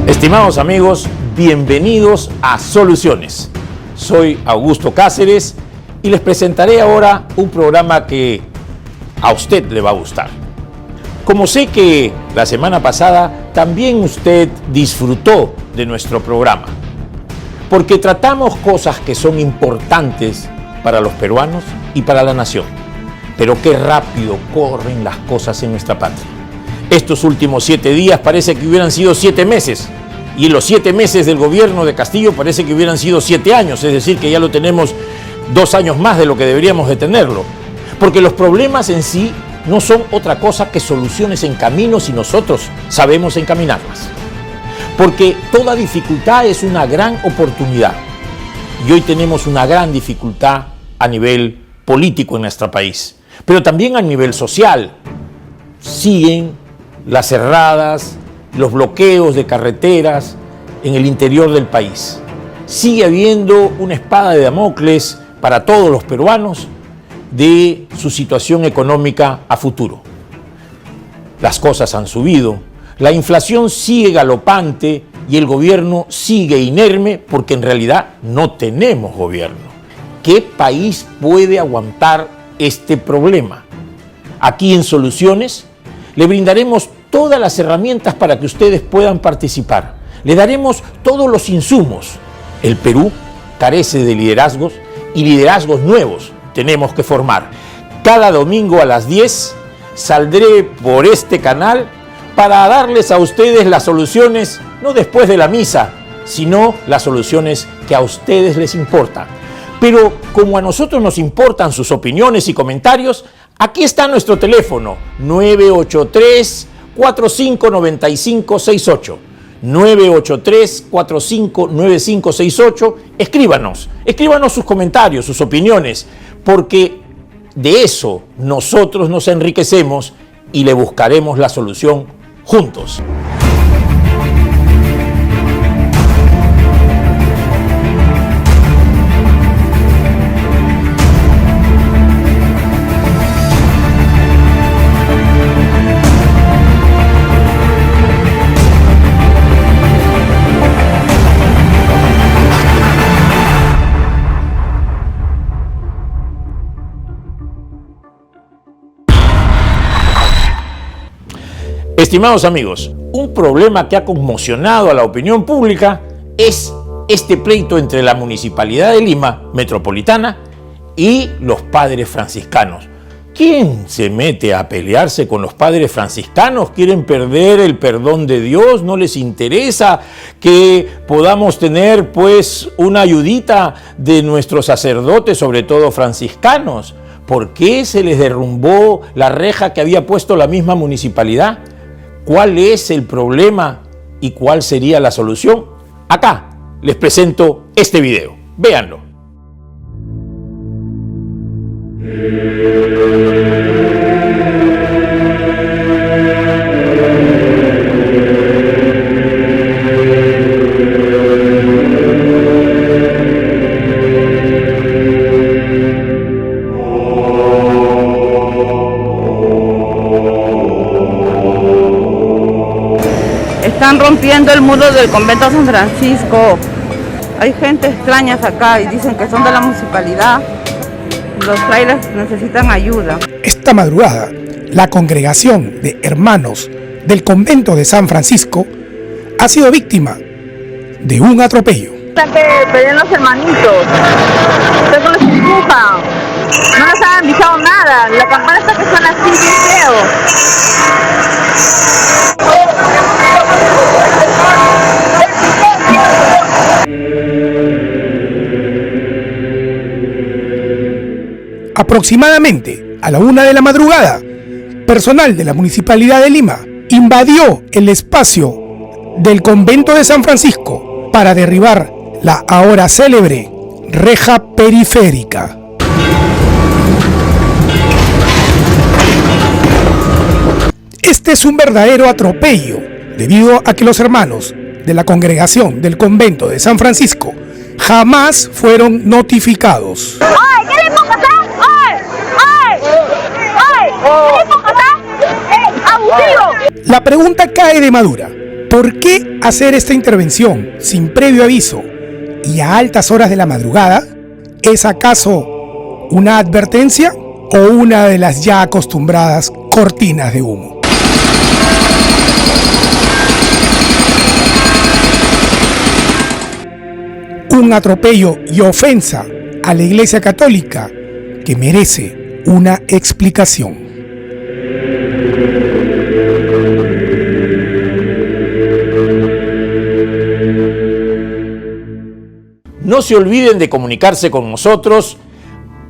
Estimados amigos, bienvenidos a Soluciones. Soy Augusto Cáceres y les presentaré ahora un programa que a usted le va a gustar. Como sé que la semana pasada también usted disfrutó de nuestro programa, porque tratamos cosas que son importantes para los peruanos y para la nación. Pero qué rápido corren las cosas en nuestra patria. Estos últimos 7 días parece que hubieran sido 7 meses. Y los 7 meses del gobierno de Castillo parece que hubieran sido 7 años. Es decir, que ya lo tenemos 2 años más de lo que deberíamos de tenerlo. Porque los problemas en sí no son otra cosa que soluciones en camino si nosotros sabemos encaminarlas. Porque toda dificultad es una gran oportunidad. Y hoy tenemos una gran dificultad a nivel político en nuestro país. Pero también a nivel social. Siguen las cerradas, los bloqueos de carreteras en el interior del país. Sigue habiendo una espada de Damocles para todos los peruanos de su situación económica a futuro. Las cosas han subido, la inflación sigue galopante y el gobierno sigue inerme porque en realidad no tenemos gobierno. ¿Qué país puede aguantar este problema? Aquí en Soluciones le brindaremos todas las herramientas para que ustedes puedan participar. Le daremos todos los insumos. El Perú carece de liderazgos y liderazgos nuevos tenemos que formar. Cada domingo a las 10 saldré por este canal para darles a ustedes las soluciones, no después de la misa, sino las soluciones que a ustedes les importan. Pero como a nosotros nos importan sus opiniones y comentarios, aquí está nuestro teléfono 983-459568. 983-459568. Escríbanos sus comentarios, sus opiniones, porque de eso nosotros nos enriquecemos y le buscaremos la solución juntos. Estimados amigos, un problema que ha conmocionado a la opinión pública es este pleito entre la Municipalidad de Lima Metropolitana y los padres franciscanos. ¿Quién se mete a pelearse con los padres franciscanos? ¿Quieren perder el perdón de Dios? ¿No les interesa que podamos tener pues una ayudita de nuestros sacerdotes, sobre todo franciscanos? ¿Por qué se les derrumbó la reja que había puesto la misma municipalidad? ¿Cuál es el problema y cuál sería la solución? Acá les presento este video. Véanlo. Están rompiendo el muro del convento San Francisco. Hay gente extraña acá y dicen que son de la municipalidad. Los trailers necesitan ayuda. Esta madrugada, la congregación de hermanos del convento de San Francisco ha sido víctima de un atropello. Están que pelean los hermanitos. Ustedes los empujan. No les han avisado nada. La campana está que suena así, bien feo. Aproximadamente a la 1 de la madrugada, personal de la Municipalidad de Lima invadió el espacio del convento de San Francisco para derribar la ahora célebre reja periférica. Este es un verdadero atropello, debido a que los hermanos de la congregación del convento de San Francisco jamás fueron notificados. ¡Ay! ¿Qué le puedo pasar? ¡Ay! ¡Ay! ¡Ay! ¿Qué le puedo pasar? ¡Abusivo! La pregunta cae de madura. ¿Por qué hacer esta intervención sin previo aviso y a altas horas de la madrugada? ¿Es acaso una advertencia o una de las ya acostumbradas cortinas de humo? Un atropello y ofensa a la Iglesia Católica que merece una explicación. No se olviden de comunicarse con nosotros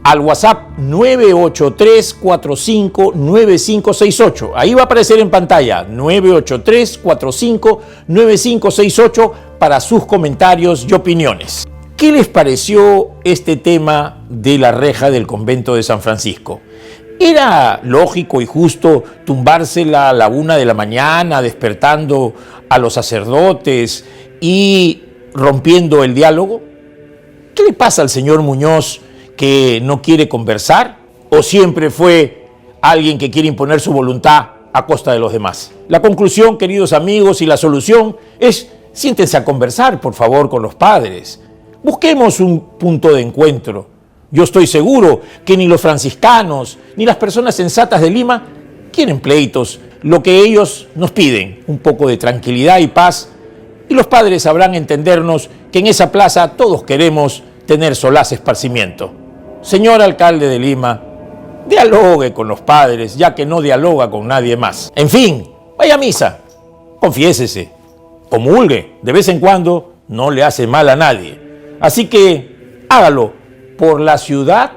al WhatsApp 983-459568. Ahí va a aparecer en pantalla 983-459568 para sus comentarios y opiniones. ¿Qué les pareció este tema de la reja del convento de San Francisco? ¿Era lógico y justo tumbársela a la 1 de la mañana, despertando a los sacerdotes y rompiendo el diálogo? ¿Qué le pasa al señor Muñoz, que no quiere conversar? ¿O siempre fue alguien que quiere imponer su voluntad a costa de los demás? La conclusión, queridos amigos, y la solución es: siéntense a conversar, por favor, con los padres. Busquemos un punto de encuentro. Yo estoy seguro que ni los franciscanos ni las personas sensatas de Lima quieren pleitos. Lo que ellos nos piden, un poco de tranquilidad y paz, y los padres sabrán entendernos que en esa plaza todos queremos tener solaz esparcimiento. Señor alcalde de Lima, dialogue con los padres, ya que no dialoga con nadie más. En fin, vaya a misa, confiésese, comulgue, de vez en cuando no le hace mal a nadie. Así que hágalo por la ciudad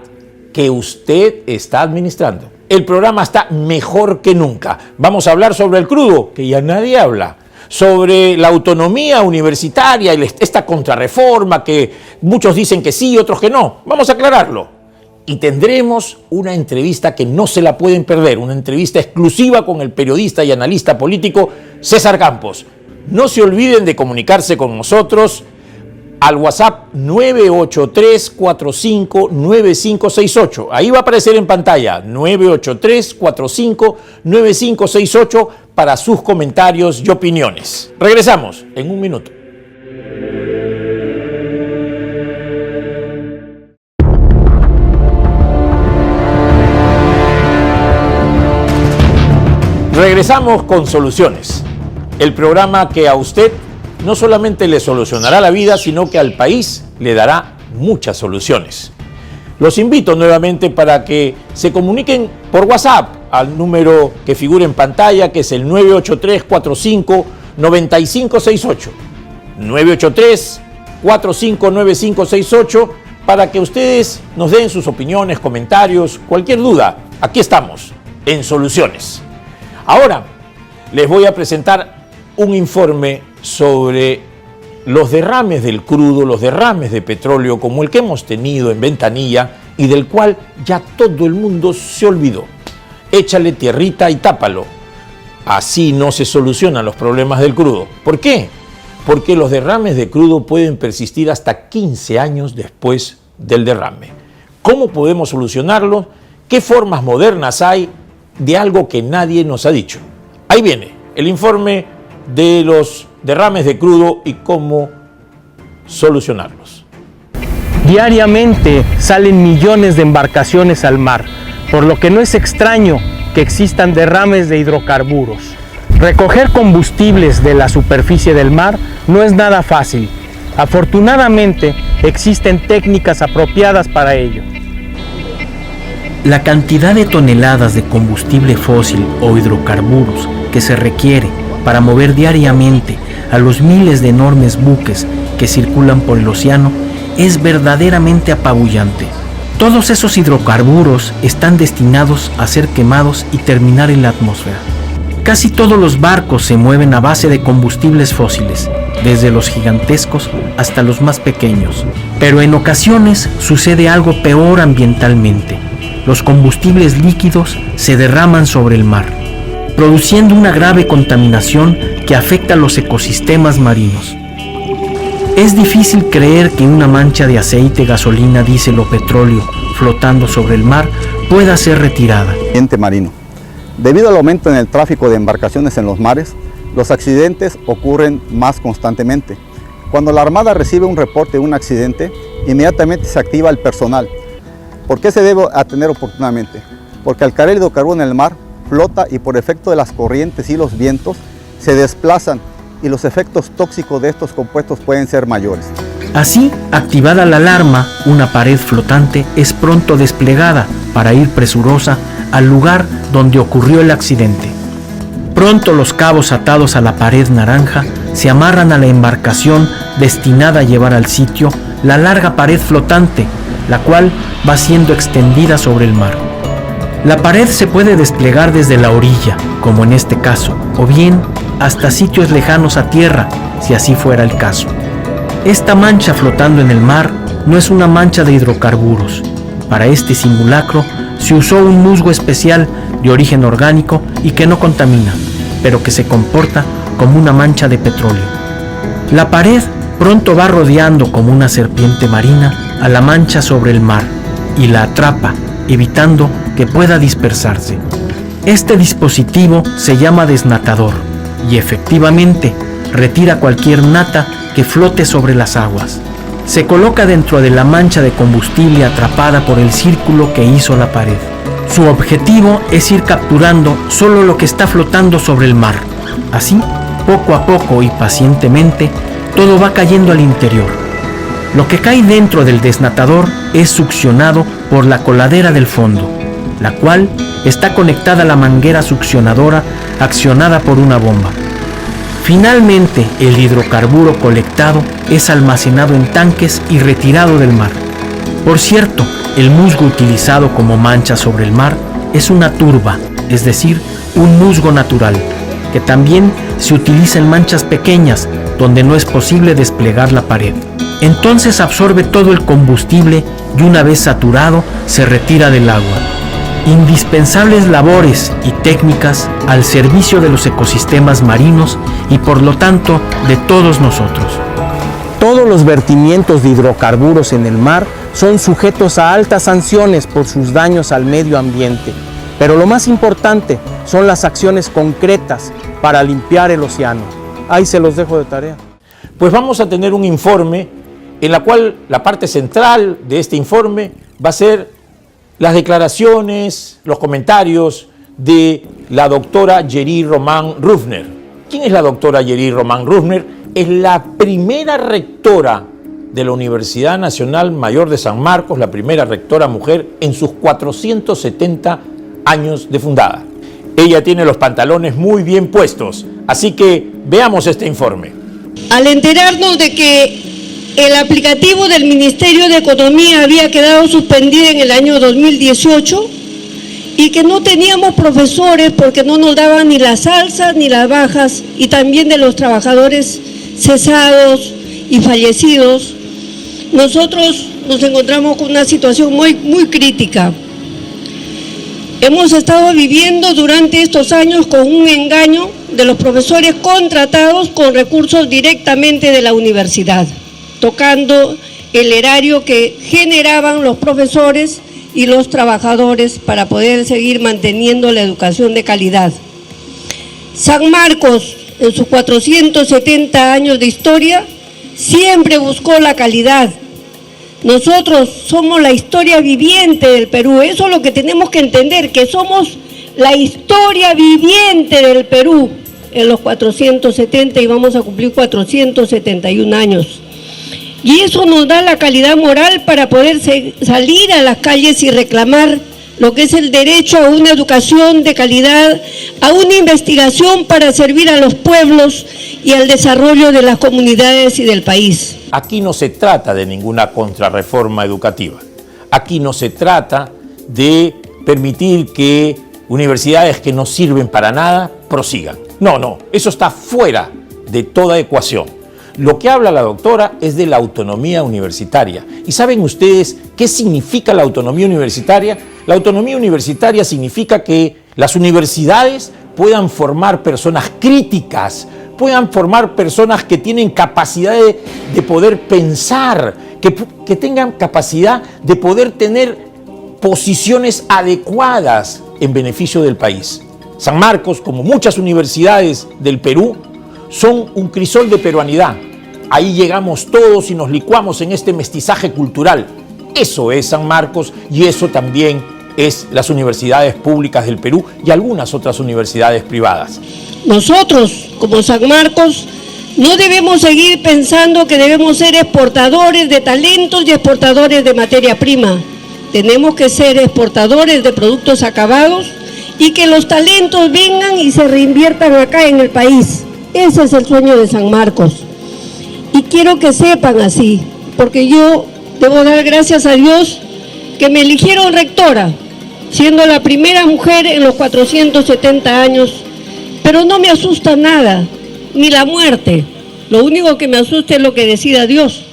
que usted está administrando. El programa está mejor que nunca. Vamos a hablar sobre el crudo, que ya nadie habla. Sobre la autonomía universitaria y esta contrarreforma que muchos dicen que sí y otros que no. Vamos a aclararlo. Y tendremos una entrevista que no se la pueden perder, una entrevista exclusiva con el periodista y analista político César Campos. No se olviden de comunicarse con nosotros al WhatsApp 983-459568. Ahí va a aparecer en pantalla 983-459568 para sus comentarios y opiniones. Regresamos en un minuto. Regresamos con Soluciones, el programa que a usted no solamente le solucionará la vida, sino que al país le dará muchas soluciones. Los invito nuevamente para que se comuniquen por WhatsApp al número que figura en pantalla, que es el 983-459568. 983-459568, para que ustedes nos den sus opiniones, comentarios, cualquier duda. Aquí estamos, en Soluciones. Ahora les voy a presentar un informe sobre los derrames del crudo, los derrames de petróleo como el que hemos tenido en Ventanilla y del cual ya todo el mundo se olvidó. Échale tierrita y tápalo. Así no se solucionan los problemas del crudo. ¿Por qué? Porque los derrames de crudo pueden persistir hasta 15 años después del derrame. ¿Cómo podemos solucionarlo? ¿Qué formas modernas hay de algo que nadie nos ha dicho? Ahí viene el informe de los derrames de crudo y cómo solucionarlos. Diariamente salen millones de embarcaciones al mar, por lo que no es extraño que existan derrames de hidrocarburos. Recoger combustibles de la superficie del mar no es nada fácil. Afortunadamente, existen técnicas apropiadas para ello. La cantidad de toneladas de combustible fósil o hidrocarburos que se requiere para mover diariamente a los miles de enormes buques que circulan por el océano es verdaderamente apabullante. Todos esos hidrocarburos están destinados a ser quemados y terminar en la atmósfera. Casi todos los barcos se mueven a base de combustibles fósiles, desde los gigantescos hasta los más pequeños. Pero en ocasiones sucede algo peor ambientalmente. Los combustibles líquidos se derraman sobre el mar, produciendo una grave contaminación que afecta a los ecosistemas marinos. Es difícil creer que una mancha de aceite, gasolina, diésel o petróleo flotando sobre el mar pueda ser retirada. Marino. Debido al aumento en el tráfico de embarcaciones en los mares, los accidentes ocurren más constantemente. Cuando la Armada recibe un reporte de un accidente, inmediatamente se activa el personal. ¿Por qué se debe atender oportunamente? Porque al caer el hidrocarburo en el mar, flota y por efecto de las corrientes y los vientos, se desplazan y los efectos tóxicos de estos compuestos pueden ser mayores. Así, activada la alarma, una pared flotante es pronto desplegada para ir presurosa al lugar donde ocurrió el accidente. Pronto los cabos atados a la pared naranja se amarran a la embarcación destinada a llevar al sitio la larga pared flotante, la cual va siendo extendida sobre el mar. La pared se puede desplegar desde la orilla, como en este caso, o bien hasta sitios lejanos a tierra, si así fuera el caso. Esta mancha flotando en el mar no es una mancha de hidrocarburos. Para este simulacro se usó un musgo especial de origen orgánico y que no contamina, pero que se comporta como una mancha de petróleo. La pared pronto va rodeando como una serpiente marina a la mancha sobre el mar y la atrapa, evitando que pueda dispersarse. Este dispositivo se llama desnatador y efectivamente retira cualquier nata que flote sobre las aguas. Se coloca dentro de la mancha de combustible atrapada por el círculo que hizo la pared. Su objetivo es ir capturando solo lo que está flotando sobre el mar. Así, poco a poco y pacientemente, todo va cayendo al interior. Lo que cae dentro del desnatador es succionado por la coladera del fondo, la cual está conectada a la manguera succionadora accionada por una bomba. Finalmente, el hidrocarburo colectado es almacenado en tanques y retirado del mar. Por cierto, el musgo utilizado como mancha sobre el mar es una turba, es decir, un musgo natural, que también se utiliza en manchas pequeñas donde no es posible desplegar la pared. Entonces absorbe todo el combustible y una vez saturado se retira del agua. Indispensables labores y técnicas al servicio de los ecosistemas marinos y por lo tanto de todos nosotros. Todos los vertimientos de hidrocarburos en el mar son sujetos a altas sanciones por sus daños al medio ambiente, pero lo más importante son las acciones concretas para limpiar el océano. Ahí se los dejo de tarea. Pues vamos a tener un informe en la cual la parte central de este informe va a ser las declaraciones, los comentarios de la doctora Geri Román Ruffner. ¿Quién es la doctora Geri Román Ruffner? Es la primera rectora de la Universidad Nacional Mayor de San Marcos, la primera rectora mujer en sus 470 años de fundada. Ella tiene los pantalones muy bien puestos, así que veamos este informe. Al enterarnos de que el aplicativo del Ministerio de Economía había quedado suspendido en el año 2018 y que no teníamos profesores porque no nos daban ni las alzas ni las bajas, y también de los trabajadores cesados y fallecidos, nosotros nos encontramos con una situación muy crítica. Hemos estado viviendo durante estos años con un engaño de los profesores contratados con recursos directamente de la universidad, tocando el erario que generaban los profesores y los trabajadores para poder seguir manteniendo la educación de calidad. San Marcos, en sus 470 años de historia, siempre buscó la calidad. Nosotros somos la historia viviente del Perú, eso es lo que tenemos que entender, que somos la historia viviente del Perú en los 470 y vamos a cumplir 471 años. Y eso nos da la calidad moral para poder salir a las calles y reclamar lo que es el derecho a una educación de calidad, a una investigación para servir a los pueblos y al desarrollo de las comunidades y del país. Aquí no se trata de ninguna contrarreforma educativa. Aquí no se trata de permitir que universidades que no sirven para nada prosigan. No, eso está fuera de toda ecuación. Lo que habla la doctora es de la autonomía universitaria. ¿Y saben ustedes qué significa la autonomía universitaria? La autonomía universitaria significa que las universidades puedan formar personas críticas, puedan formar personas que tienen capacidad de poder pensar, que tengan capacidad de poder tener posiciones adecuadas en beneficio del país. San Marcos, como muchas universidades del Perú, son un crisol de peruanidad. Ahí llegamos todos y nos licuamos en este mestizaje cultural. Eso es San Marcos y eso también es las universidades públicas del Perú y algunas otras universidades privadas. Nosotros, como San Marcos, no debemos seguir pensando que debemos ser exportadores de talentos y exportadores de materia prima. Tenemos que ser exportadores de productos acabados y que los talentos vengan y se reinviertan acá en el país. Ese es el sueño de San Marcos. Y quiero que sepan así, porque yo debo dar gracias a Dios que me eligieron rectora, siendo la primera mujer en los 470 años, pero no me asusta nada, ni la muerte. Lo único que me asusta es lo que decida Dios.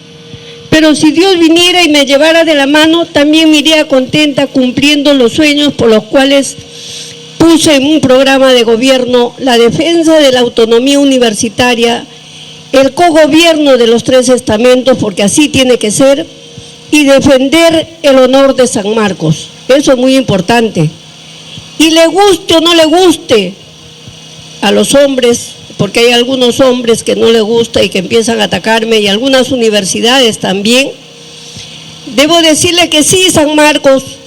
Pero si Dios viniera y me llevara de la mano, también me iría contenta cumpliendo los sueños por los cuales puse en un programa de gobierno la defensa de la autonomía universitaria, el cogobierno de los 3 estamentos, porque así tiene que ser, y defender el honor de San Marcos. Eso es muy importante. Y le guste o no le guste a los hombres, porque hay algunos hombres que no les gusta y que empiezan a atacarme, y algunas universidades también, debo decirle que sí, San Marcos,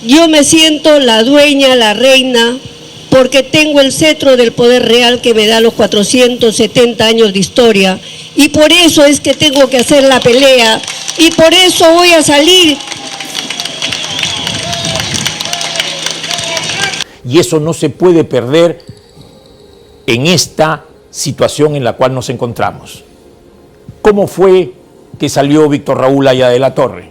yo me siento la dueña, la reina, porque tengo el cetro del poder real que me da los 470 años de historia, y por eso es que tengo que hacer la pelea, y por eso voy a salir. Y eso no se puede perder en esta situación en la cual nos encontramos. ¿Cómo fue que salió Víctor Raúl Haya de la Torre?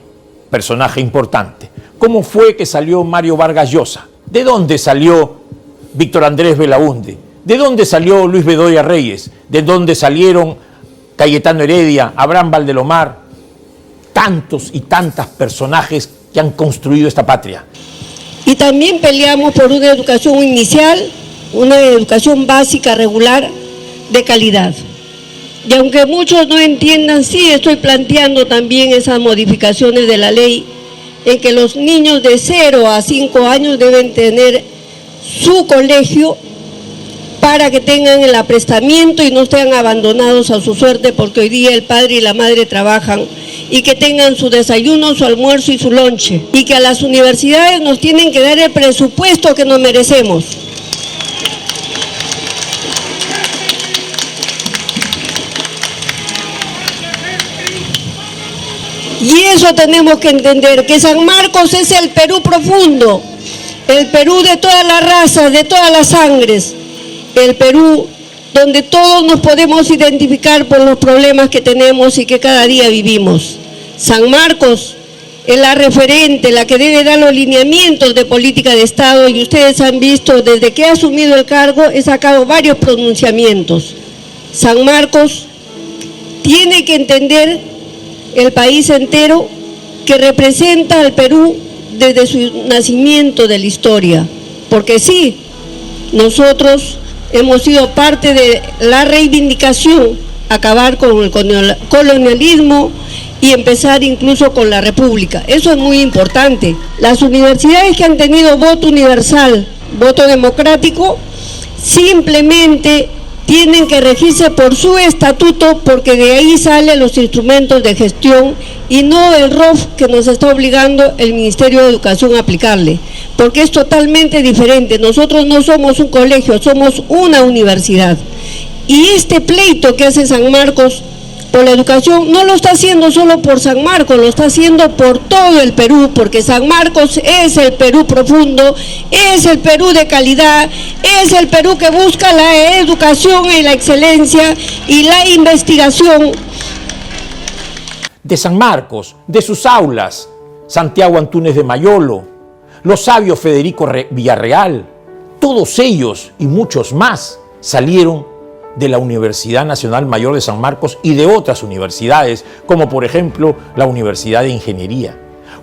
Personaje importante. ¿Cómo fue que salió Mario Vargas Llosa? ¿De dónde salió Víctor Andrés Belaúnde? ¿De dónde salió Luis Bedoya Reyes? ¿De dónde salieron Cayetano Heredia, Abraham Valdelomar? Tantos y tantas personajes que han construido esta patria. Y también peleamos por una educación inicial, una educación básica regular de calidad. Y aunque muchos no entiendan, sí estoy planteando también esas modificaciones de la ley en que los niños de 0 a 5 años deben tener su colegio para que tengan el aprestamiento y no estén abandonados a su suerte, porque hoy día el padre y la madre trabajan, y que tengan su desayuno, su almuerzo y su lonche, y que a las universidades nos tienen que dar el presupuesto que nos merecemos. Y eso tenemos que entender, que San Marcos es el Perú profundo, el Perú de todas las razas, de todas las sangres, el Perú donde todos nos podemos identificar por los problemas que tenemos y que cada día vivimos. San Marcos es la referente, la que debe dar los lineamientos de política de Estado, y ustedes han visto, desde que he asumido el cargo, he sacado varios pronunciamientos. San Marcos tiene que entender el país entero que representa al Perú desde su nacimiento de la historia, porque sí, nosotros hemos sido parte de la reivindicación, acabar con el colonialismo y empezar incluso con la república. Eso es muy importante. Las universidades que han tenido voto universal, voto democrático, simplemente tienen que regirse por su estatuto, porque de ahí salen los instrumentos de gestión y no el ROF que nos está obligando el Ministerio de Educación a aplicarle, porque es totalmente diferente. Nosotros no somos un colegio, somos una universidad. Y este pleito que hace San Marcos por la educación no lo está haciendo solo por San Marcos, lo está haciendo por todo el Perú, porque San Marcos es el Perú profundo, es el Perú de calidad, es el Perú que busca la educación y la excelencia y la investigación. De San Marcos, de sus aulas, Santiago Antúnez de Mayolo, los sabios Federico Villarreal, todos ellos y muchos más salieron de la Universidad Nacional Mayor de San Marcos y de otras universidades, como por ejemplo la Universidad de Ingeniería.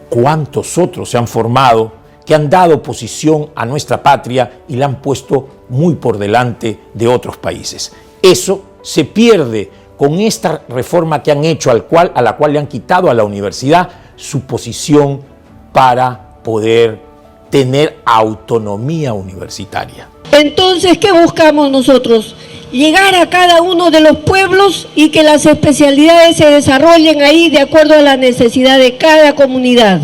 ¿Cuántos otros se han formado que han dado posición a nuestra patria y la han puesto muy por delante de otros países? Eso se pierde con esta reforma que han hecho, a la cual le han quitado a la universidad su posición para poder tener autonomía universitaria. Entonces, ¿qué buscamos nosotros? Llegar a cada uno de los pueblos y que las especialidades se desarrollen ahí de acuerdo a la necesidad de cada comunidad.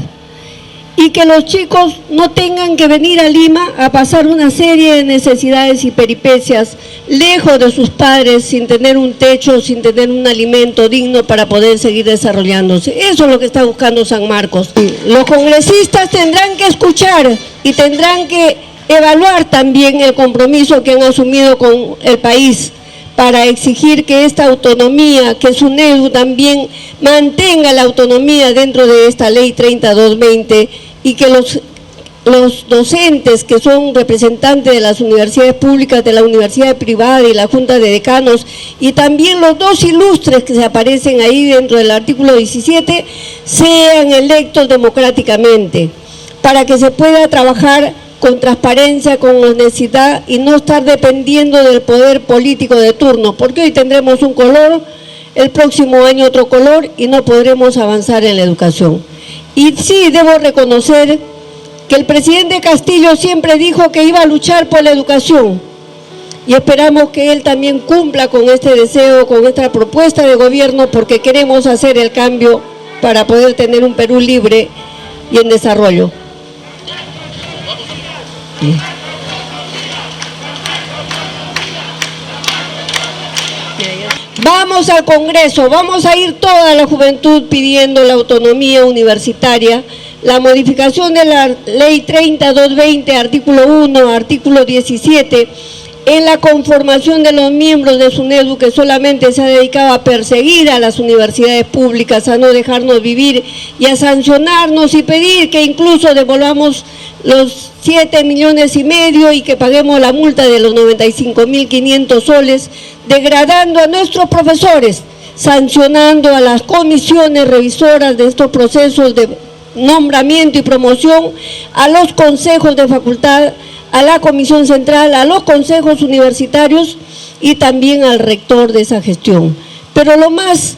Y que los chicos no tengan que venir a Lima a pasar una serie de necesidades y peripecias lejos de sus padres, sin tener un techo, sin tener un alimento digno para poder seguir desarrollándose. Eso es lo que está buscando San Marcos. Los congresistas tendrán que escuchar y tendrán que evaluar también el compromiso que han asumido con el país para exigir que esta autonomía, que SUNEDU también mantenga la autonomía dentro de esta ley 3220 y que los docentes que son representantes de las universidades públicas, de la universidad privada y la Junta de Decanos, y también los dos ilustres que se aparecen ahí dentro del artículo 17, sean electos democráticamente, para que se pueda trabajar con transparencia, con honestidad y no estar dependiendo del poder político de turno, porque hoy tendremos un color, el próximo año otro color y no podremos avanzar en la educación. Y sí, debo reconocer que el presidente Castillo siempre dijo que iba a luchar por la educación y esperamos que él también cumpla con este deseo, con esta propuesta de gobierno, porque queremos hacer el cambio para poder tener un Perú libre y en desarrollo. Vamos al Congreso, vamos a ir toda la juventud pidiendo la autonomía universitaria, la modificación de la ley 3220, artículo 1, artículo 17, en la conformación de los miembros de SUNEDU, que solamente se ha dedicado a perseguir a las universidades públicas, a no dejarnos vivir y a sancionarnos y pedir que incluso devolvamos los 7,5 millones y que paguemos la multa de los 95.500 soles, degradando a nuestros profesores, sancionando a las comisiones revisoras de estos procesos de nombramiento y promoción, a los consejos de facultad, a la comisión central, a los consejos universitarios y también al rector de esa gestión. Pero lo más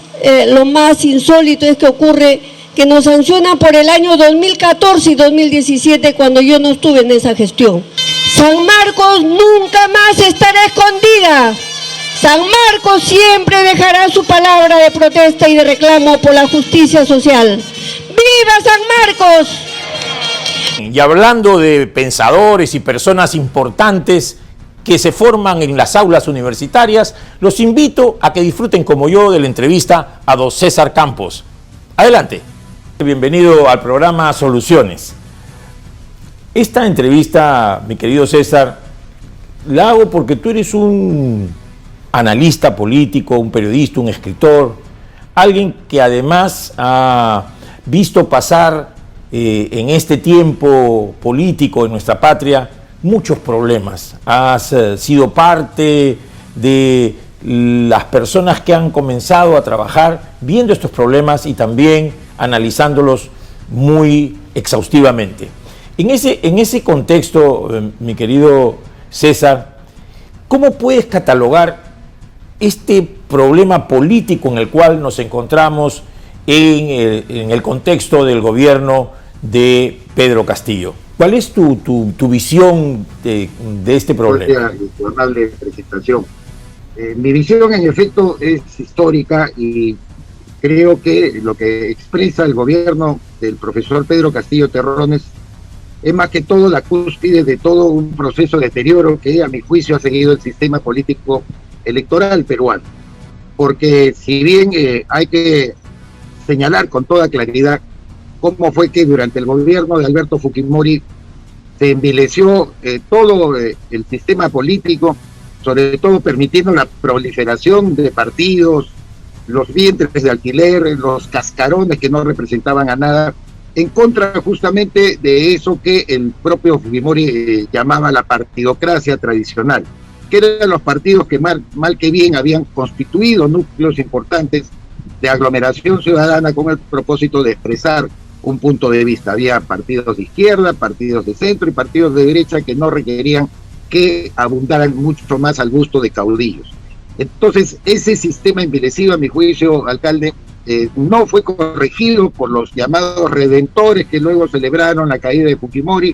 insólito es que ocurre que nos sancionan por el año 2014 y 2017 cuando yo no estuve en esa gestión. San Marcos nunca más estará escondida. San Marcos siempre dejará su palabra de protesta y de reclamo por la justicia social. ¡Viva San Marcos! Y hablando de pensadores y personas importantes que se forman en las aulas universitarias, los invito a que disfruten como yo de la entrevista a don César Campos. Adelante. Bienvenido al programa Soluciones. Esta entrevista, mi querido César, la hago porque tú eres un analista político, un periodista, un escritor, alguien que además ha visto pasar en este tiempo político en nuestra patria muchos problemas. Has sido parte de las personas que han comenzado a trabajar viendo estos problemas y también analizándolos muy exhaustivamente. En ese contexto, mi querido César, ¿cómo puedes catalogar este problema político en el cual nos encontramos en el contexto del gobierno de Pedro Castillo? ¿Cuál es tu visión de este problema? Amable presentación. Mi visión, en efecto, es histórica y creo que lo que expresa el gobierno del profesor Pedro Castillo Terrones es más que todo la cúspide de todo un proceso de deterioro que, a mi juicio, ha seguido el sistema político electoral peruano. Porque si bien hay que señalar con toda claridad cómo fue que durante el gobierno de Alberto Fujimori se envileció todo el sistema político, sobre todo permitiendo la proliferación de partidos, los vientres de alquiler, los cascarones que no representaban a nada, en contra justamente de eso que el propio Fujimori llamaba la partidocracia tradicional, que eran los partidos que mal que bien habían constituido núcleos importantes de aglomeración ciudadana con el propósito de expresar un punto de vista. Había partidos de izquierda, partidos de centro y partidos de derecha que no requerían que abundaran mucho más al gusto de caudillos. Entonces, ese sistema envilecido, a mi juicio, alcalde, no fue corregido por los llamados redentores que luego celebraron la caída de Fujimori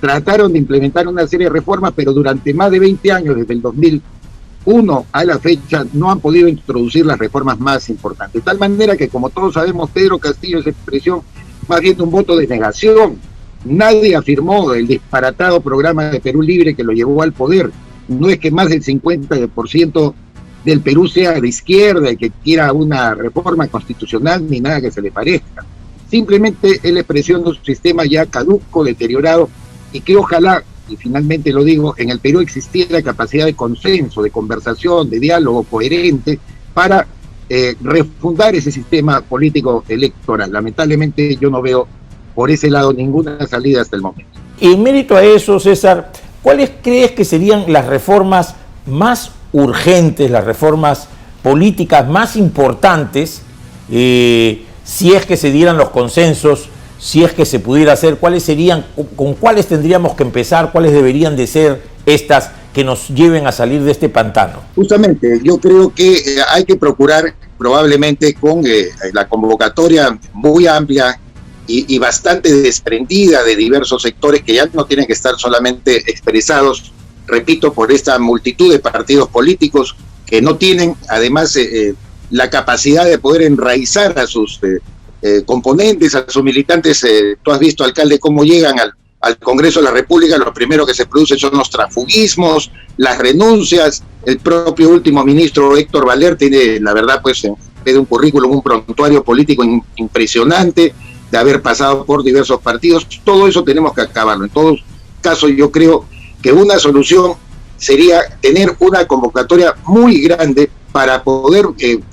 trataron de implementar una serie de reformas, pero durante más de 20 años, desde el 2001 a la fecha, no han podido introducir las reformas más importantes. De tal manera que, como todos sabemos, Pedro Castillo es expresión más bien de un voto de negación. Nadie afirmó el disparatado programa de Perú Libre que lo llevó al poder. No es que más del 50% del Perú sea de izquierda y que quiera una reforma constitucional ni nada que se le parezca. Simplemente es la expresión de un sistema ya caduco, deteriorado, y que ojalá, y finalmente lo digo, en el Perú existiera capacidad de consenso, de conversación, de diálogo coherente para refundar ese sistema político electoral. Lamentablemente yo no veo por ese lado ninguna salida hasta el momento. Y en mérito a eso, César, ¿cuáles crees que serían las reformas más urgentes, las reformas políticas más importantes, si es que se dieran los consensos, si es que se pudiera hacer? ¿Cuáles serían, con cuáles tendríamos que empezar, cuáles deberían de ser estas que nos lleven a salir de este pantano? Justamente, yo creo que hay que procurar, probablemente con la convocatoria muy amplia y bastante desprendida de diversos sectores que ya no tienen que estar solamente expresados, repito, por esta multitud de partidos políticos que no tienen además la capacidad de poder enraizar a sus componentes, a sus militantes. Tú has visto, alcalde, cómo llegan al Congreso de la República, lo primero que se produce son los transfugismos, las renuncias. El propio último ministro Héctor Valer tiene, la verdad, pues, en vez de un currículum, un prontuario político impresionante, de haber pasado por diversos partidos. Todo eso tenemos que acabarlo. En todo caso, yo creo que una solución sería tener una convocatoria muy grande para poder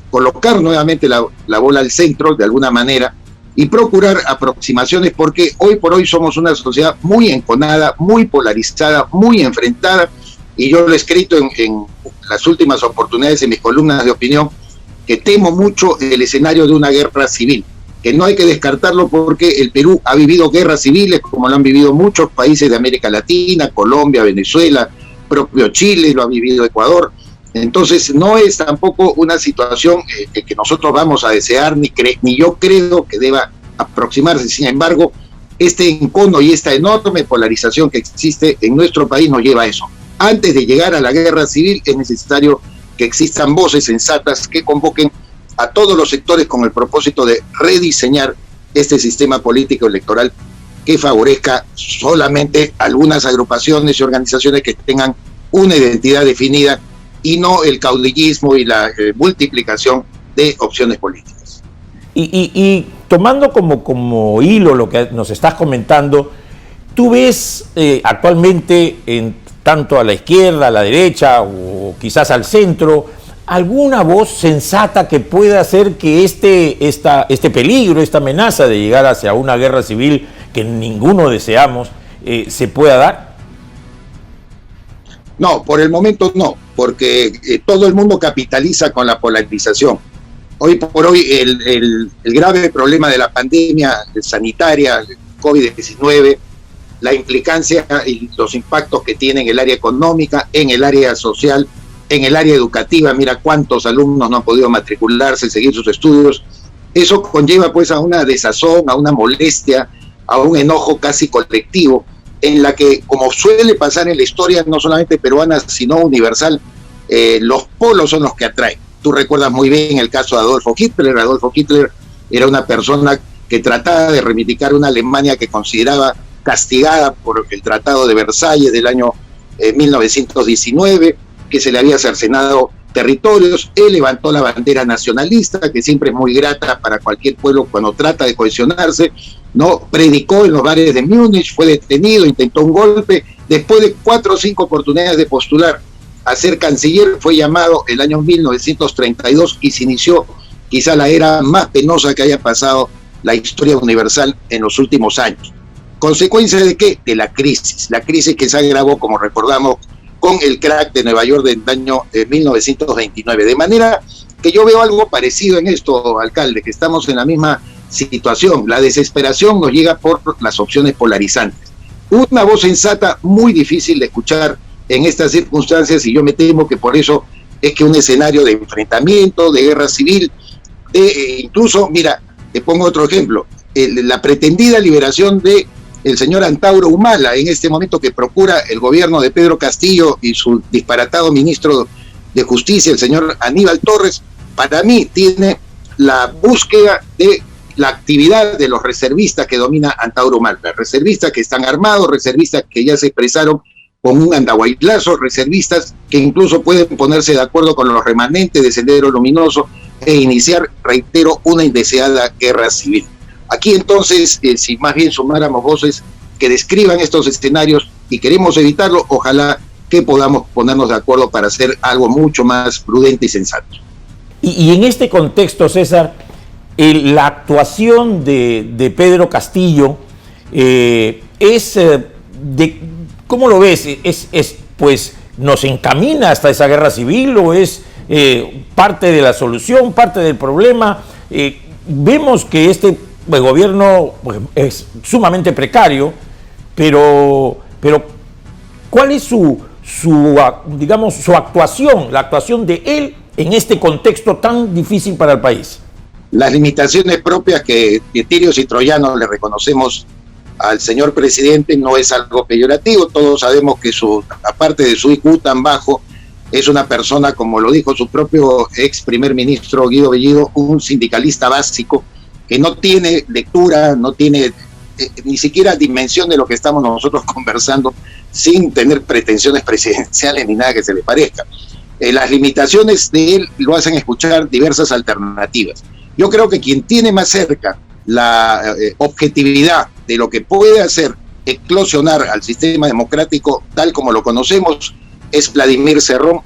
colocar nuevamente la bola al centro de alguna manera y procurar aproximaciones, porque hoy por hoy somos una sociedad muy enconada, muy polarizada, muy enfrentada, y yo lo he escrito en las últimas oportunidades en mis columnas de opinión, que temo mucho el escenario de una guerra civil, que no hay que descartarlo porque el Perú ha vivido guerras civiles como lo han vivido muchos países de América Latina, Colombia, Venezuela, propio Chile, lo ha vivido Ecuador. Entonces no es tampoco una situación que nosotros vamos a desear, ni yo creo que deba aproximarse. Sin embargo, este encono y esta enorme polarización que existe en nuestro país nos lleva a eso. Antes de llegar a la guerra civil es necesario que existan voces sensatas que convoquen a todos los sectores con el propósito de rediseñar este sistema político electoral que favorezca solamente algunas agrupaciones y organizaciones que tengan una identidad definida y no el caudillismo y la multiplicación de opciones políticas. Y tomando como hilo lo que nos estás comentando, ¿tú ves actualmente tanto a la izquierda, a la derecha o quizás al centro, alguna voz sensata que pueda hacer que este peligro, esta amenaza de llegar hacia una guerra civil que ninguno deseamos, se pueda dar? No, por el momento no, porque todo el mundo capitaliza con la polarización. Hoy por hoy el grave problema de la pandemia sanitaria, el COVID-19, la implicancia y los impactos que tiene en el área económica, en el área social, en el área educativa, mira cuántos alumnos no han podido matricularse, seguir sus estudios. Eso conlleva pues a una desazón, a una molestia, a un enojo casi colectivo, en la que, como suele pasar en la historia no solamente peruana, sino universal, los polos son los que atraen. Tú recuerdas muy bien el caso de Adolfo Hitler. Adolfo Hitler era una persona que trataba de reivindicar una Alemania que consideraba castigada por el Tratado de Versalles del año 1919, que se le había cercenado territorios. Él levantó la bandera nacionalista, que siempre es muy grata para cualquier pueblo cuando trata de cohesionarse, ¿no? Predicó en los bares de Múnich, fue detenido, intentó un golpe, después de 4 o 5 oportunidades de postular a ser canciller, fue llamado el año 1932 y se inició quizá la era más penosa que haya pasado la historia universal en los últimos años. ¿Consecuencia de qué? De la crisis que se agravó, como recordamos, con el crack de Nueva York del año 1929. De manera que yo veo algo parecido en esto, alcalde, que estamos en la misma situación. La desesperación nos llega por las opciones polarizantes. Una voz sensata muy difícil de escuchar en estas circunstancias, y yo me temo que por eso es que un escenario de enfrentamiento, de guerra civil, incluso, mira, te pongo otro ejemplo, la pretendida liberación de el señor Antauro Humala, en este momento que procura el gobierno de Pedro Castillo y su disparatado ministro de Justicia, el señor Aníbal Torres, para mí tiene la búsqueda de la actividad de los reservistas que domina Antauro Humala, reservistas que están armados, reservistas que ya se expresaron con un andahuaylazo, reservistas que incluso pueden ponerse de acuerdo con los remanentes de Sendero Luminoso e iniciar, reitero, una indeseada guerra civil. Aquí entonces, si más bien sumáramos voces que describan estos escenarios y queremos evitarlo, ojalá que podamos ponernos de acuerdo para hacer algo mucho más prudente y sensato. Y en este contexto, César, la actuación de Pedro Castillo ¿cómo lo ves? Pues nos encamina hasta esa guerra civil o es parte de la solución, parte del problema? Vemos que este gobierno es sumamente precario, pero ¿cuál es su actuación, la actuación de él en este contexto tan difícil para el país? Las limitaciones propias que tirios y troyanos le reconocemos al señor presidente no es algo peyorativo. Todos sabemos que aparte de su IQ tan bajo, es una persona, como lo dijo su propio ex primer ministro Guido Bellido, un sindicalista básico que no tiene lectura, no tiene ni siquiera dimensión de lo que estamos nosotros conversando, sin tener pretensiones presidenciales ni nada que se le parezca. Las limitaciones de él lo hacen escuchar diversas alternativas. Yo creo que quien tiene más cerca la objetividad de lo que puede hacer eclosionar al sistema democrático tal como lo conocemos es Vladimir Cerrón,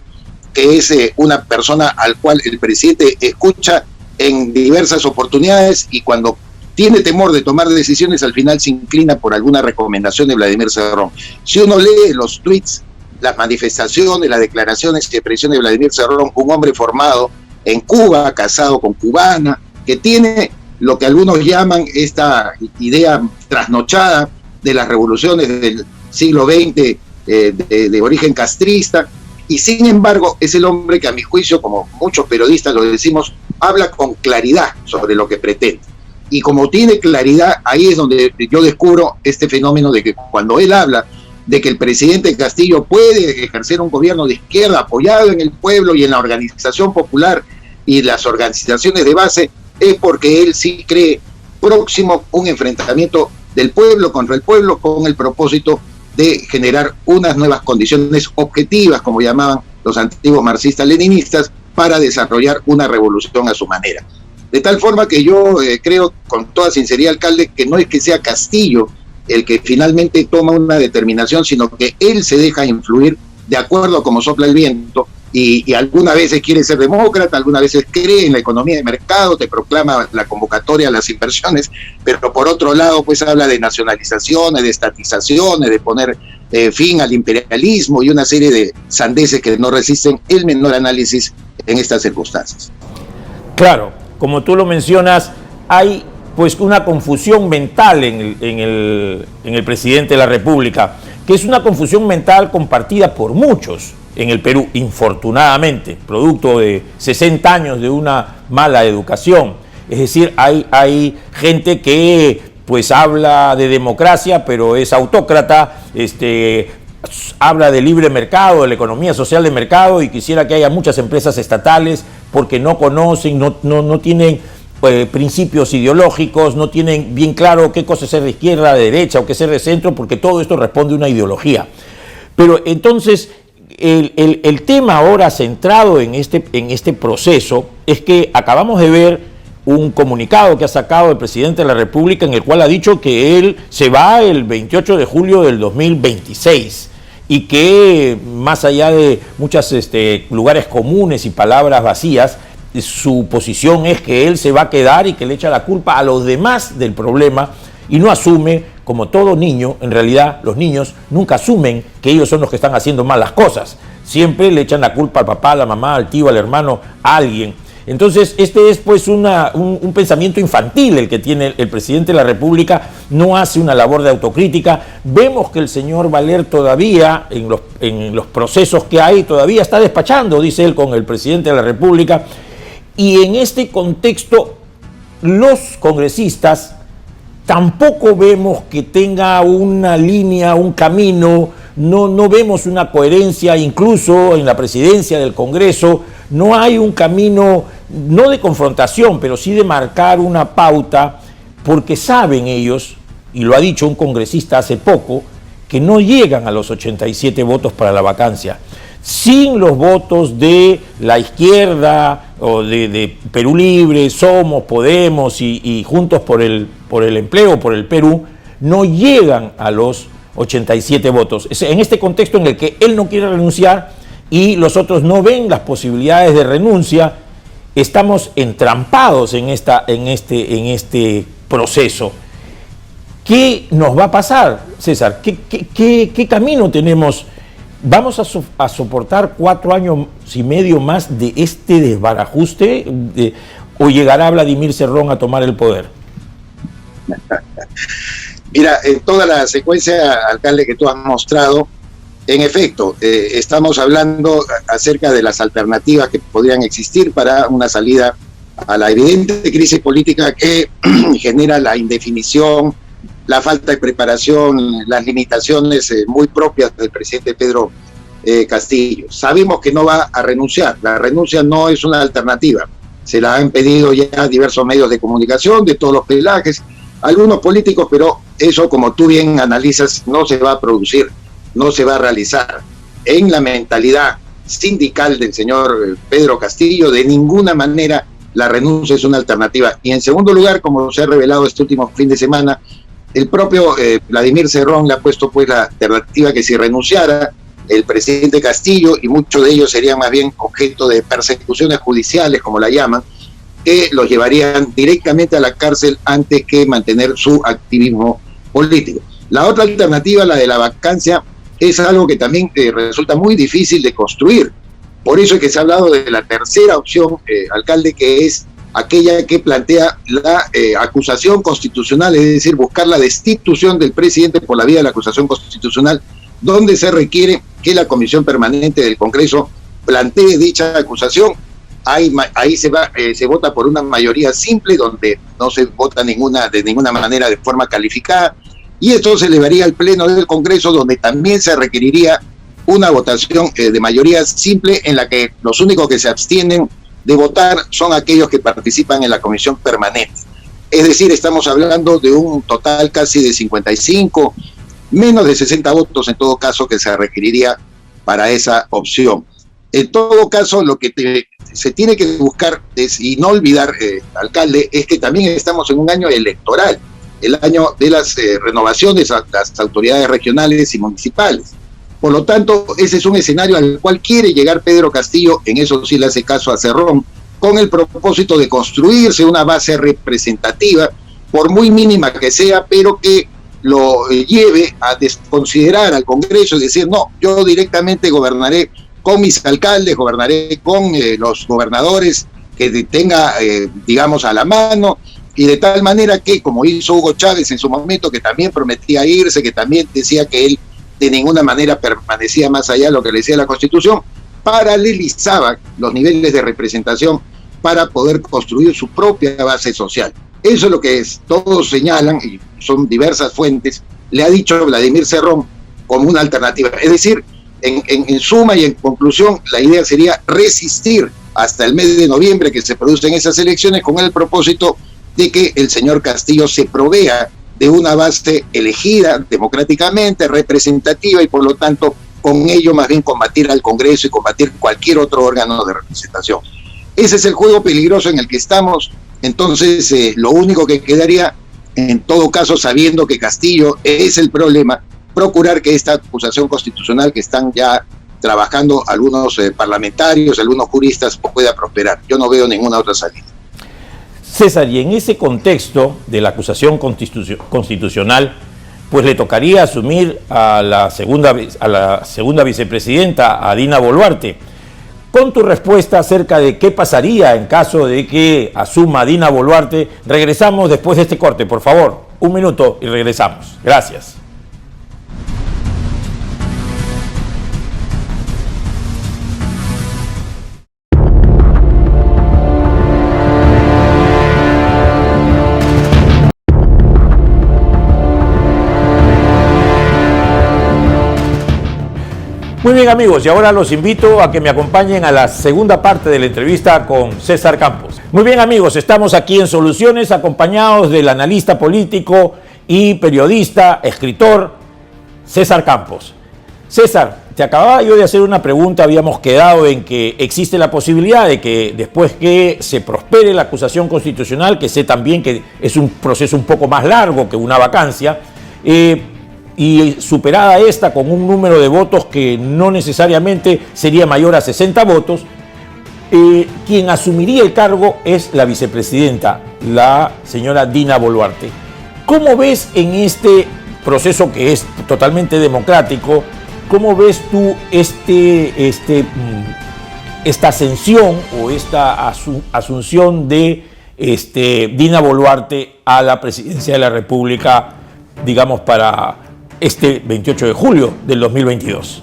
que es una persona al cual el presidente escucha en diversas oportunidades y cuando tiene temor de tomar decisiones al final se inclina por alguna recomendación de Vladimir Cerrón. Si uno lee los tweets, las manifestaciones, las declaraciones y expresiones de Vladimir Cerrón, un hombre formado en Cuba, casado con cubana, que tiene lo que algunos llaman esta idea trasnochada de las revoluciones del siglo XX de origen castrista, y sin embargo es el hombre que a mi juicio, como muchos periodistas lo decimos, habla con claridad sobre lo que pretende. Y como tiene claridad, ahí es donde yo descubro este fenómeno de que cuando él habla de que el presidente Castillo puede ejercer un gobierno de izquierda apoyado en el pueblo y en la organización popular y las organizaciones de base, es porque él sí cree próximo un enfrentamiento del pueblo contra el pueblo con el propósito de generar unas nuevas condiciones objetivas, como llamaban los antiguos marxistas-leninistas, para desarrollar una revolución a su manera. De tal forma que yo creo con toda sinceridad, alcalde, que no es que sea Castillo el que finalmente toma una determinación, sino que él se deja influir de acuerdo a cómo sopla el viento, y algunas veces quiere ser demócrata, algunas veces cree en la economía de mercado, te proclama la convocatoria a las inversiones, pero por otro lado pues habla de nacionalizaciones, de estatizaciones, de poner fin al imperialismo y una serie de sandeces que no resisten el menor análisis en estas circunstancias. Claro, como tú lo mencionas, hay pues una confusión mental en el presidente de la República, que es una confusión mental compartida por muchos en el Perú, infortunadamente, producto de 60 años de una mala educación. Es decir, hay gente que pues habla de democracia, pero es autócrata, habla de libre mercado, de la economía social de mercado, y quisiera que haya muchas empresas estatales porque no conocen, no tienen principios ideológicos, no tienen bien claro qué cosa es ser de izquierda, de derecha o qué es ser de centro, porque todo esto responde a una ideología. Pero entonces el tema ahora centrado en este proceso es que acabamos de ver un comunicado que ha sacado el presidente de la República en el cual ha dicho que él se va el 28 de julio del 2026 y que más allá de muchos lugares comunes y palabras vacías, su posición es que él se va a quedar y que le echa la culpa a los demás del problema y no asume, como todo niño, en realidad los niños nunca asumen que ellos son los que están haciendo mal las cosas. Siempre le echan la culpa al papá, a la mamá, al tío, al hermano, a alguien. Entonces, este es pues un pensamiento infantil el que tiene el presidente de la República, no hace una labor de autocrítica. Vemos que el señor Valer todavía, en los procesos que hay, todavía está despachando, dice él, con el presidente de la República. Y en este contexto, los congresistas tampoco vemos que tenga una línea, un camino, no vemos una coherencia, incluso en la presidencia del Congreso, no hay un camino, no de confrontación, pero sí de marcar una pauta, porque saben ellos, y lo ha dicho un congresista hace poco, que no llegan a los 87 votos para la vacancia. Sin los votos de la izquierda o de Perú Libre, Somos, Podemos y Juntos por el Empleo, por el Perú, no llegan a los 87 votos. Es en este contexto en el que él no quiere renunciar y los otros no ven las posibilidades de renuncia, estamos entrampados en este proceso. ¿Qué nos va a pasar, César? ¿Qué camino tenemos? ¿Vamos a soportar 4 años y medio más de este desbarajuste? ¿O llegará Vladimir Cerrón a tomar el poder? Mira, en toda la secuencia, alcalde, que tú has mostrado, en efecto, estamos hablando acerca de las alternativas que podrían existir para una salida a la evidente crisis política que genera la indefinición, la falta de preparación, las limitaciones muy propias del presidente Pedro Castillo. Sabemos que no va a renunciar, la renuncia no es una alternativa, se la han pedido ya diversos medios de comunicación, de todos los pelajes, algunos políticos, pero eso, como tú bien analizas, no se va a producir, no se va a realizar. En la mentalidad sindical del señor Pedro Castillo, de ninguna manera la renuncia es una alternativa. Y en segundo lugar, como se ha revelado este último fin de semana, el propio Vladimir Cerrón le ha puesto pues la alternativa que si renunciara el presidente Castillo, y muchos de ellos serían más bien objeto de persecuciones judiciales, como la llaman, que los llevarían directamente a la cárcel antes que mantener su activismo político. La otra alternativa, la de la vacancia, es algo que también resulta muy difícil de construir. Por eso es que se ha hablado de la tercera opción, alcalde, que es aquella que plantea la acusación constitucional, es decir, buscar la destitución del presidente por la vía de la acusación constitucional, donde se requiere que la Comisión Permanente del Congreso plantee dicha acusación. Ahí se vota por una mayoría simple, donde no se vota de ninguna manera de forma calificada, y esto se elevaría al Pleno del Congreso, donde también se requeriría una votación de mayoría simple, en la que los únicos que se abstienen de votar son aquellos que participan en la Comisión Permanente. Es decir, estamos hablando de un total casi de 55, menos de 60 votos en todo caso que se requeriría para esa opción. En todo caso, lo que se tiene que buscar es, y no olvidar, alcalde, es que también estamos en un año electoral, el año de las renovaciones a las autoridades regionales y municipales. Por lo tanto, ese es un escenario al cual quiere llegar Pedro Castillo, en eso sí le hace caso a Cerrón, con el propósito de construirse una base representativa, por muy mínima que sea, pero que lo lleve a desconsiderar al Congreso y decir, no, yo directamente gobernaré con mis alcaldes, gobernaré con los gobernadores que tenga, digamos, a la mano, y de tal manera que, como hizo Hugo Chávez en su momento, que también prometía irse, que también decía que él de ninguna manera permanecía más allá de lo que le decía la Constitución, paralelizaba los niveles de representación para poder construir su propia base social. Eso es lo que es. Todos señalan, y son diversas fuentes, le ha dicho Vladimir Cerrón como una alternativa. Es decir, en suma y en conclusión, la idea sería resistir hasta el mes de noviembre que se producen esas elecciones, con el propósito de que el señor Castillo se provea de una base elegida democráticamente, representativa, y por lo tanto con ello más bien combatir al Congreso y combatir cualquier otro órgano de representación. Ese es el juego peligroso en el que estamos. Entonces lo único que quedaría, en todo caso, sabiendo que Castillo es el problema, procurar que esta acusación constitucional que están ya trabajando algunos parlamentarios, algunos juristas, pueda prosperar. Yo no veo ninguna otra salida. César, y en ese contexto de la acusación constitucional, pues le tocaría asumir a la segunda vicepresidenta, a Dina Boluarte. Con tu respuesta acerca de qué pasaría en caso de que asuma Dina Boluarte, regresamos después de este corte, por favor. 1 minuto y regresamos. Gracias. Muy bien, amigos, y ahora los invito a que me acompañen a la segunda parte de la entrevista con César Campos. Muy bien, amigos, estamos aquí en Soluciones acompañados del analista político y periodista, escritor, César Campos. César, te acababa yo de hacer una pregunta, habíamos quedado en que existe la posibilidad de que después que se prospere la acusación constitucional, que sé también que es un proceso un poco más largo que una vacancia, y superada esta con un número de votos que no necesariamente sería mayor a 60 votos, quien asumiría el cargo es la vicepresidenta, la señora Dina Boluarte. ¿Cómo ves en este proceso que es totalmente democrático, cómo ves tú esta ascensión o esta asunción de Dina Boluarte a la presidencia de la República, digamos, para este 28 de julio del 2022?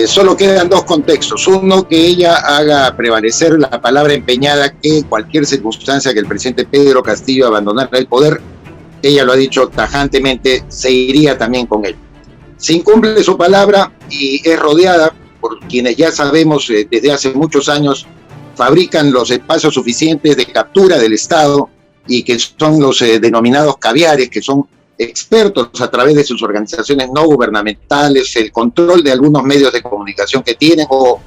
Solo quedan dos contextos. Uno, que ella haga prevalecer la palabra empeñada que en cualquier circunstancia que el presidente Pedro Castillo abandonara el poder, ella lo ha dicho tajantemente, se iría también con él. Si incumple su palabra y es rodeada por quienes ya sabemos desde hace muchos años fabrican los espacios suficientes de captura del Estado y que son los denominados caviares, que son expertos a través de sus organizaciones no gubernamentales, el control de algunos medios de comunicación que tienen o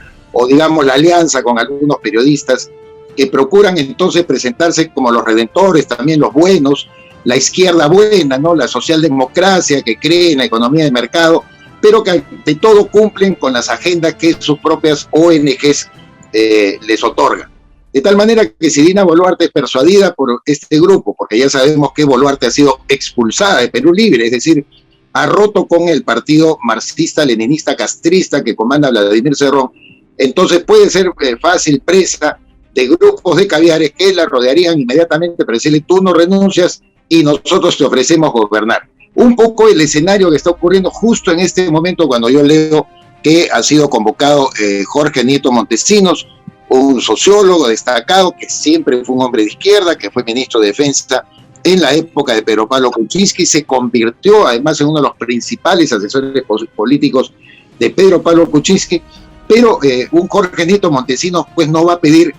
digamos la alianza con algunos periodistas que procuran entonces presentarse como los redentores, también los buenos, la izquierda buena, ¿no? La socialdemocracia que cree en la economía de mercado, pero que de todo cumplen con las agendas que sus propias ONGs les otorgan. De tal manera que si Dina Boluarte es persuadida por este grupo, porque ya sabemos que Boluarte ha sido expulsada de Perú Libre, es decir, ha roto con el partido marxista-leninista castrista que comanda Vladimir Cerrón, entonces puede ser fácil presa de grupos de caviares que la rodearían inmediatamente para decirle: tú no renuncias y nosotros te ofrecemos gobernar. Un poco el escenario que está ocurriendo justo en este momento cuando yo leo que ha sido convocado Jorge Nieto Montesinos, un sociólogo destacado que siempre fue un hombre de izquierda, que fue ministro de Defensa en la época de Pedro Pablo Kuczynski, se convirtió además en uno de los principales asesores políticos de Pedro Pablo Kuczynski, pero un Jorge Nieto Montesinos pues no va a pedir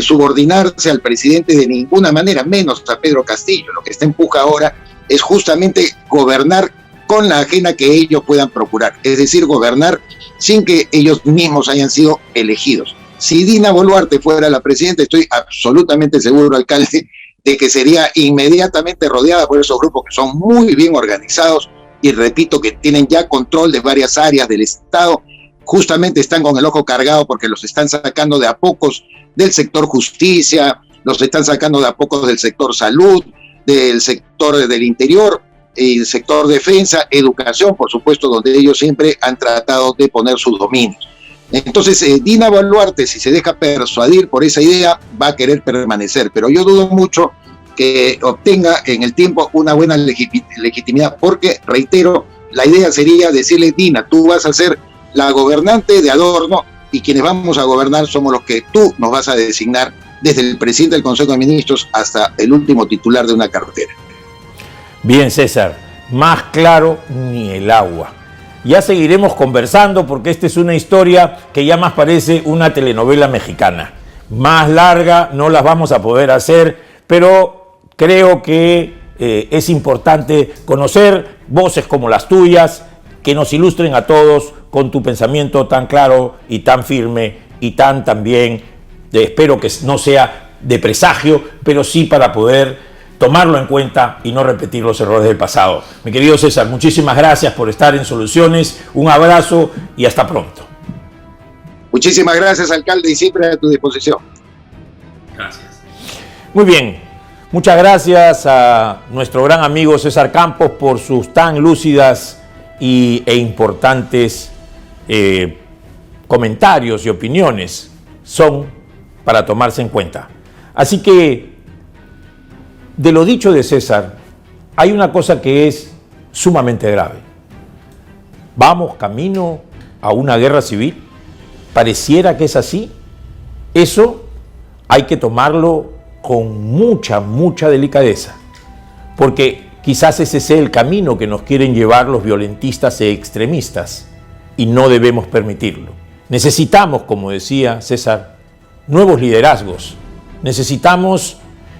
subordinarse al presidente de ninguna manera, menos a Pedro Castillo. Lo que está en puja ahora es justamente gobernar con la agenda que ellos puedan procurar, es decir, gobernar sin que ellos mismos hayan sido elegidos. Si Dina Boluarte fuera la presidenta, estoy absolutamente seguro, alcalde, de que sería inmediatamente rodeada por esos grupos que son muy bien organizados y repito que tienen ya control de varias áreas del Estado. Justamente están con el ojo cargado porque los están sacando de a pocos del sector justicia, los están sacando de a pocos del sector salud, del sector del interior, el sector defensa, educación, por supuesto, donde ellos siempre han tratado de poner sus dominios. Entonces, Dina Boluarte, si se deja persuadir por esa idea, va a querer permanecer, pero yo dudo mucho que obtenga en el tiempo una buena legitimidad, porque, reitero, la idea sería decirle: Dina, tú vas a ser la gobernante de adorno y quienes vamos a gobernar somos los que tú nos vas a designar, desde el presidente del Consejo de Ministros hasta el último titular de una cartera. Bien, César, más claro ni el agua. Ya seguiremos conversando porque esta es una historia que ya más parece una telenovela mexicana. Más larga no las vamos a poder hacer, pero creo que es importante conocer voces como las tuyas que nos ilustren a todos con tu pensamiento tan claro y tan firme y tan también, espero que no sea de presagio, pero sí para poder tomarlo en cuenta y no repetir los errores del pasado. Mi querido César, muchísimas gracias por estar en Soluciones, un abrazo y hasta pronto. Muchísimas gracias, alcalde, y siempre a tu disposición. Gracias. Muy bien, muchas gracias a nuestro gran amigo César Campos por sus tan lúcidas e importantes comentarios y opiniones. Son para tomarse en cuenta. Así que, de lo dicho de César, hay una cosa que es sumamente grave. Vamos camino a una guerra civil. Pareciera que es así. Eso hay que tomarlo con mucha delicadeza, porque quizás ese sea el camino que nos quieren llevar los violentistas e extremistas. y no debemos permitirlo. Necesitamos, como decía César, nuevos liderazgos. Necesitamos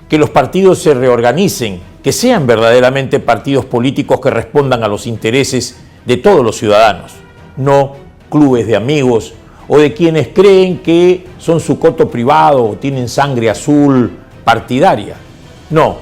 que los partidos se reorganicen, que sean verdaderamente partidos políticos que respondan a los intereses de todos los ciudadanos, no clubes de amigos o de quienes creen que son su coto privado o tienen sangre azul partidaria. No,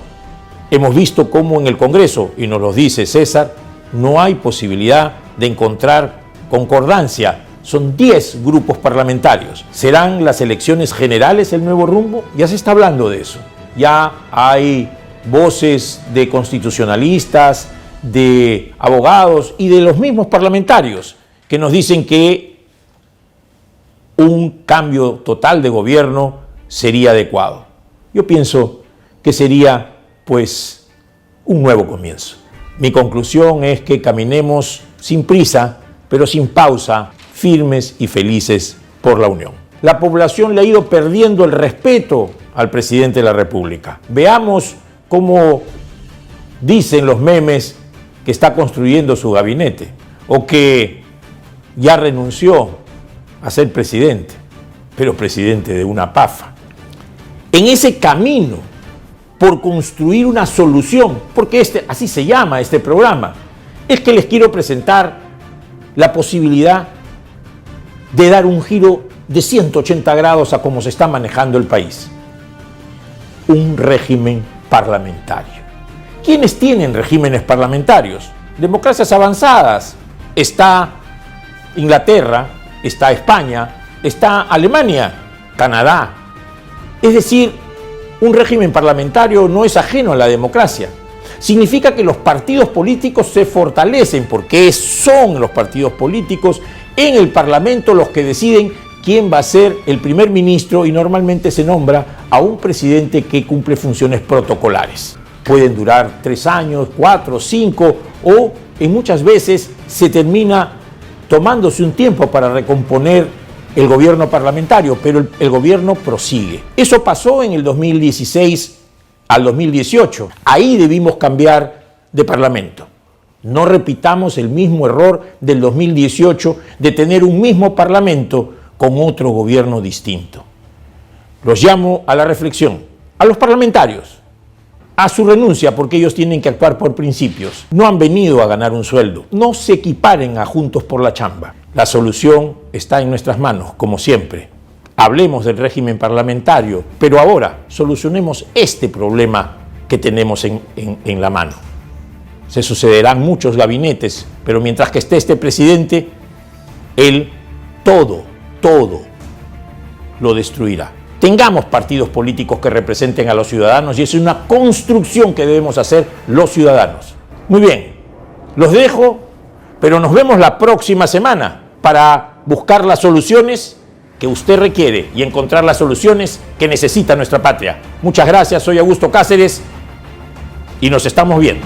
hemos visto cómo en el Congreso, y nos lo dice César, no hay posibilidad de encontrar concordancia. Son 10 grupos parlamentarios. ¿Serán las elecciones generales el nuevo rumbo? Ya se está hablando de eso. Ya hay voces de constitucionalistas, de abogados y de los mismos parlamentarios que nos dicen que un cambio total de gobierno sería adecuado. Yo pienso que sería, pues, un nuevo comienzo. Mi conclusión es que caminemos sin prisa, pero sin pausa, firmes y felices por la unión. La población le ha ido perdiendo el respeto al presidente de la República. Veamos cómo dicen los memes que está construyendo su gabinete o que ya renunció a ser presidente, pero presidente de una pafa. En ese camino por construir una solución, porque así se llama este programa, es que les quiero presentar la posibilidad de dar un giro de 180 grados a cómo se está manejando el país. Un régimen parlamentario. ¿Quiénes tienen regímenes parlamentarios? Democracias avanzadas. Está Inglaterra, está España, está Alemania, Canadá. Es decir, un régimen parlamentario no es ajeno a la democracia. Significa que los partidos políticos se fortalecen, porque son los partidos políticos en el Parlamento los que deciden quién va a ser el primer ministro, y normalmente se nombra a un presidente que cumple funciones protocolares. Pueden durar 3 años, 4, 5 o en muchas veces se termina tomándose un tiempo para recomponer el gobierno parlamentario, pero el gobierno prosigue. Eso pasó en el 2016 al 2018. Ahí debimos cambiar de parlamento. No repitamos el mismo error del 2018 de tener un mismo parlamento con otro gobierno distinto. Los llamo a la reflexión, a los parlamentarios, a su renuncia, porque ellos tienen que actuar por principios. No han venido a ganar un sueldo. No se equiparen a Juntos por la Chamba. La solución está en nuestras manos, como siempre. Hablemos del régimen parlamentario, pero ahora solucionemos este problema que tenemos en la mano. Se sucederán muchos gabinetes, pero mientras que esté este presidente, él todo lo destruirá. Tengamos partidos políticos que representen a los ciudadanos, y es una construcción que debemos hacer los ciudadanos. Muy bien, los dejo, pero nos vemos la próxima semana para buscar las soluciones que usted requiere y encontrar las soluciones que necesita nuestra patria. Muchas gracias, soy Augusto Cáceres y nos estamos viendo.